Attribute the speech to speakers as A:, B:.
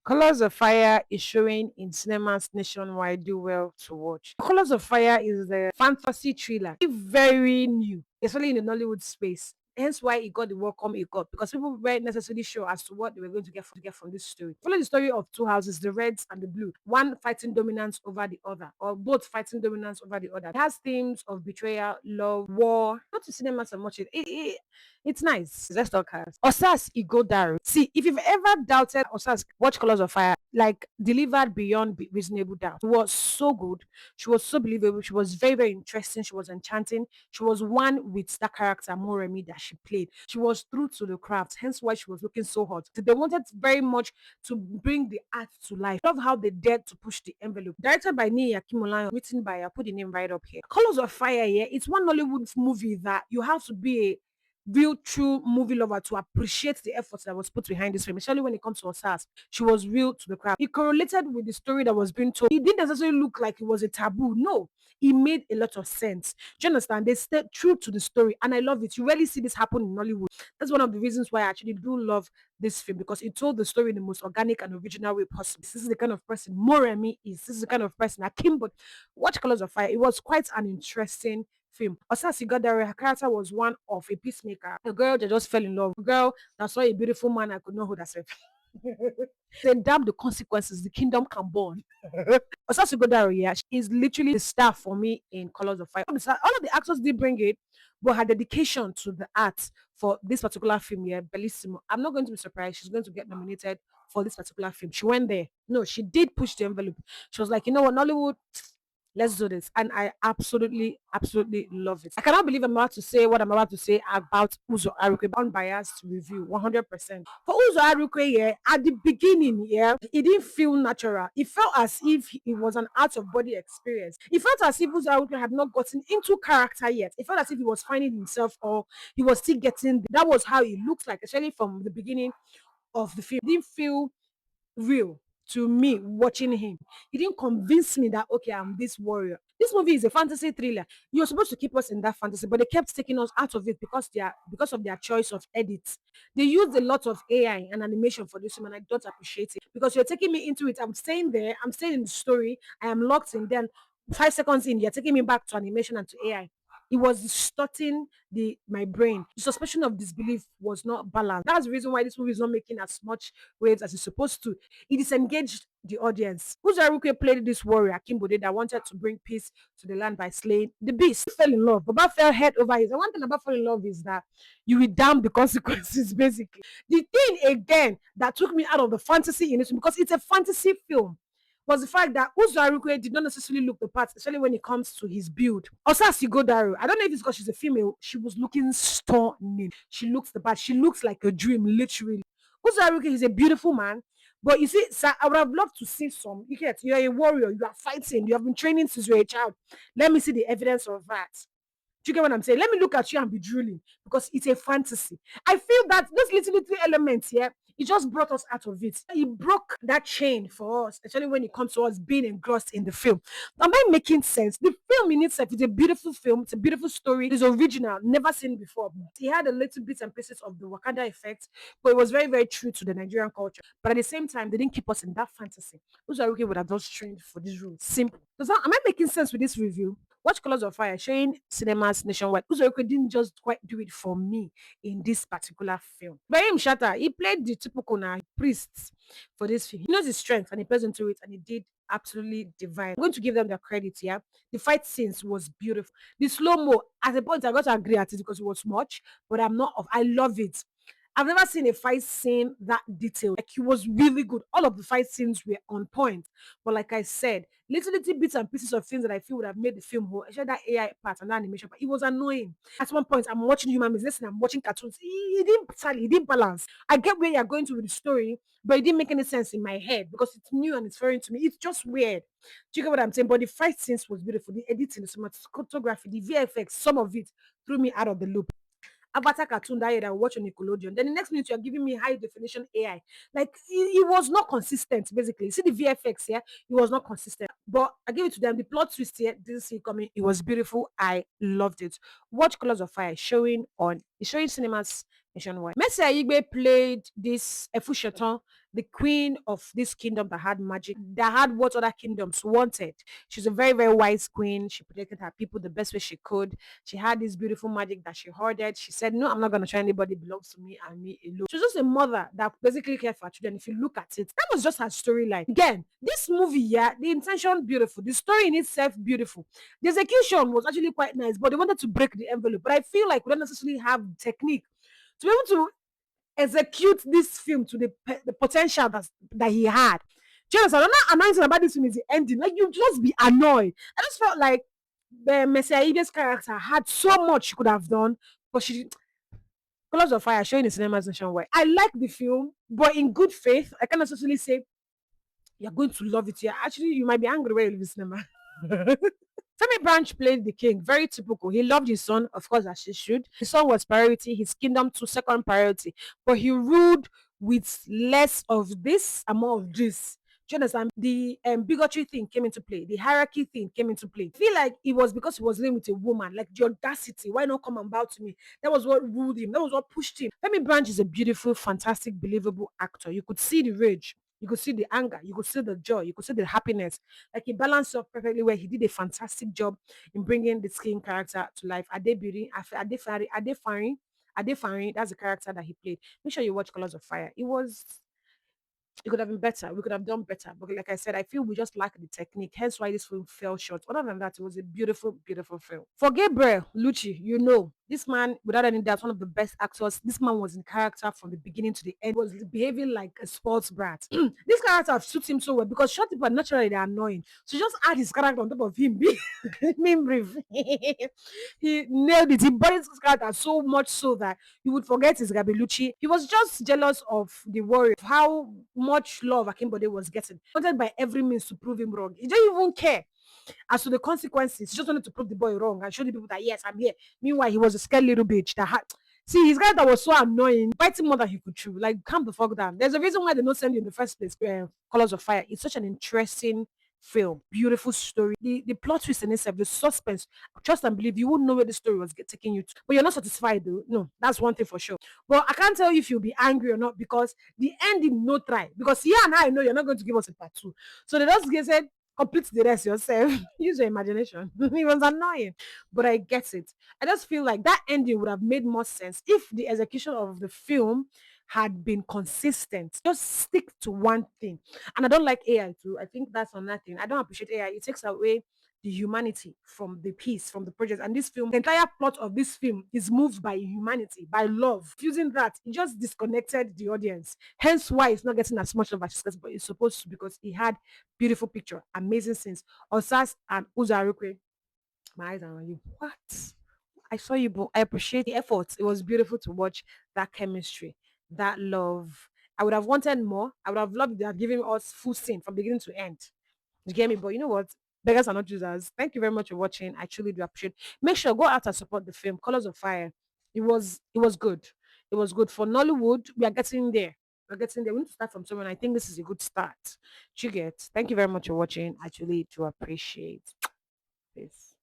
A: Colors of Fire is showing in cinemas nationwide. Do well to watch. Colors of Fire is a fantasy thriller, very new, especially in the Nollywood space. Hence why it got the welcome it got, because people weren't necessarily sure as to what they were going to get from this story. Follow the story of two houses, the reds and the blue, one fighting dominance over the other, or both fighting dominance over the other. It has themes of betrayal, love, war. Not to cinemas and watch it's nice. Let's talk cast. Osas Igodaru. See, if you've ever doubted Osas, watch Colors of Fire. Like, delivered beyond reasonable doubt. It was so good. She was so believable. She was very, very interesting. She was enchanting. She was one with that character, Moremi, that she played. She was true to the craft, hence why she was looking so hot. They wanted very much to bring the art to life. Love how they dared to push the envelope. Directed by Nia Kimolayo, written by, I put the name right up here. Colors of Fire, yeah, it's one Nollywood movie that you have to be a real true movie lover to appreciate the effort that was put behind this film, especially when it comes to Osas. She was real to the crowd. It correlated with the story that was being told. It didn't necessarily look like it was a taboo. No, it made a lot of sense. Do you understand? They stayed true to the story, and I love it. You rarely see this happen in Nollywood. That's one of the reasons why I actually do love this film, because it told the story in the most organic and original way possible. This is the kind of person Moremi is. This is the kind of person Akimbo. Watch Colors of Fire. It was quite an interesting film. Osasi Godare, her character was one of a peacemaker, a girl that just fell in love, a girl that saw a beautiful man and could not hold herself. Then damn the consequences, the kingdom can burn. Osasi Godare, yeah, she is literally the star for me in Colors of Fire. All of the actors did bring it, but her dedication to the art for this particular film, yeah, bellissimo. I'm not going to be surprised. She's going to get nominated for this particular film. She went there. No, she did push the envelope. She was like, you know what, Nollywood, let's do this. And I absolutely, absolutely love it. I cannot believe I'm about to say what I'm about to say about Uzo Arukwe, unbiased review, 100%. For Uzo Arukwe, yeah, at the beginning, yeah, it didn't feel natural. It felt as if it was an out of body experience. It felt as if Uzo Arukwe had not gotten into character yet. It felt as if he was finding himself, or he was still getting. That was how it looked like, especially from the beginning of the film. It didn't feel real to me watching him. He didn't convince me that okay, I'm this warrior. This movie is a fantasy thriller. You're supposed to keep us in that fantasy, but they kept taking us out of it because of their choice of edits. They used a lot of AI and animation for this film, and I don't appreciate it because you're taking me into it. I'm staying there, I'm staying in the story, I am locked in. Then 5 seconds in, you're taking me back to animation and to AI. It was distorting my brain. The suspension of disbelief was not balanced. That's the reason why this movie is not making as much waves as it's supposed to. It disengaged the audience. Uzaruke played this warrior, Akimbode, that wanted to bring peace to the land by slaying the beast. He fell in love. Baba fell head over heels. And one thing about falling in love is that you will damn the consequences, basically. The thing again that took me out of the fantasy in this, because it's a fantasy film, was the fact that Uzo did not necessarily look the part, especially when it comes to his build. Osasi Godaru, I don't know if it's because she's a female, she was looking stunning. She looks the part, she looks like a dream, literally. Uzo is a beautiful man, but you see, sir, I would have loved to see some. You get, you're a warrior, you are fighting, you have been training since you're a child. Let me see the evidence of that. Do you get what I'm saying? Let me look at you and be drooling because it's a fantasy. I feel that those little elements here, it just brought us out of it. It broke that chain for us, especially when it comes to us being engrossed in the film. Am I making sense? The film in itself is a beautiful film. It's a beautiful story. It's original, never seen before. It had a little bits and pieces of the Wakanda effect, but it was very, very true to the Nigerian culture. But at the same time, they didn't keep us in that fantasy. Uzaruki would have just trained for this role. Simple. Am I making sense with this review? Watch Colors of Fire, showing cinemas nationwide. Uzoeko didn't just quite do it for me in this particular film. Bayim Shatta, he played the typical priest for this film. He knows his strength and he plays into it, and he did absolutely divine. I'm going to give them the credit here. The fight scenes was beautiful. The slow mo, at a point I got to agree at it because it was much, but I'm not off. I love it. I've never seen a fight scene that detailed. Like, it was really good. All of the fight scenes were on point. But like I said, little bits and pieces of things that I feel would have made the film whole, especially that AI part and that animation. But it was annoying. At one point, I'm watching human beings. Listen, I'm watching cartoons. It didn't balance. I get where you're going to with the story, but it didn't make any sense in my head because it's new and it's foreign to me. It's just weird. Do you get what I'm saying? But the fight scenes was beautiful. The editing, the cinematography, the VFX, some of it threw me out of the loop. Avatar cartoon that I watch on Nickelodeon. Then the next minute you're giving me high definition AI. Like, it was not consistent, basically. See the VFX here, it was not consistent. But I give it to them. The plot twist here didn't see it coming. It was beautiful. I loved it. Watch Colors of Fire showing cinemas nationwide. Messi Aigbe played this Efusheton, the queen of this kingdom that had magic, that had what other kingdoms wanted. She's a very, very wise queen. She protected her people the best way she could. She had this beautiful magic that she hoarded. She said, no, I'm not going to try anybody, belongs to me and me alone. She was just a mother that basically cared for her children. If you look at it, that was just her storyline. Again, this movie, yeah, the intention beautiful, the story in itself beautiful. The execution was actually quite nice, but they wanted to break the envelope. But I feel like we don't necessarily have technique to be able to execute this film to the potential that he had. Do you understand? I'm not announcing about this film is the ending. Like you just be annoyed. I just felt like the Messiah Ibe's character had so much she could have done, but she Colors of Fire showing in cinemas nationwide. I like the film, but in good faith, I can't necessarily say you're going to love it. Yeah, actually, you might be angry when you leave the cinema. Femi Branch played the king, very typical. He loved his son, of course, as he should. His son was priority, his kingdom to second priority. But he ruled with less of this and more of this. Do you understand? The bigotry thing came into play. The hierarchy thing came into play. I feel like it was because he was living with a woman, like the audacity. Why not come and bow to me? That was what ruled him. That was what pushed him. Femi Branch is a beautiful, fantastic, believable actor. You could see the rage. You could see the anger. You could see the joy. You could see the happiness. Like he balanced up perfectly where he did a fantastic job in bringing the skin character to life. Ade Beauty, Ade Fari, that's the character that he played. Make sure you watch Colors of Fire. It could have been better. We could have done better. But like I said, I feel we just lack the technique. Hence why this film fell short. Other than that, it was a beautiful, beautiful film. For Gabriel Lucci, you know, this man, without any doubt, one of the best actors. This man was in character from the beginning to the end. Was behaving like a sports brat. This character suits him so well because short people are naturally they're annoying. So just add his character on top of him. Being brief. He nailed it. He bodied his character so much so that you would forget his Gabelucci. He was just jealous of the warrior, of how much love Akimbode was getting. He wanted by every means to prove him wrong. He didn't even care as to the consequences. He just wanted to prove the boy wrong and show the people that yes, I'm here. Meanwhile, he was a scared little bitch that had. See, his guy that was so annoying, biting more than he could chew. Like, calm the fuck down. There's a reason why they don't send you in the first place. Colors of Fire. It's such an interesting film, beautiful story. The plot twist in itself, the suspense. Trust and believe you wouldn't know where the story was taking you to, but you're not satisfied though. No, that's one thing for sure. But I can't tell you if you'll be angry or not because the ending no try. Because yeah, and I know you're not going to give us a part two. So they just said complete the rest yourself. Use your imagination. It was annoying, but I get it. I just feel like that ending would have made more sense if the execution of the film had been consistent. Just stick to one thing. And I don't like AI too. I think that's another thing. I don't appreciate AI. It takes away the humanity from the piece, from the project. And this film, the entire plot of this film is moved by humanity, by love. Using that, it just disconnected the audience. Hence why it's not getting as much of a success, but it's supposed to because it had beautiful picture, amazing scenes. Osas and Uzarukwe, my eyes are on you. What? I saw you, but I appreciate the effort. It was beautiful to watch that chemistry, that love. I would have wanted more. I would have loved if they had given us full scene from beginning to end. You get me? But you know what? Beggars are not choosers. Thank you very much for watching. I truly do appreciate. Make sure go out and support the film Colors of Fire. It was good. It was good for Nollywood. We are getting there. We're getting there. We need to start from somewhere. And I think this is a good start. You get. Thank you very much for watching. I truly do appreciate this.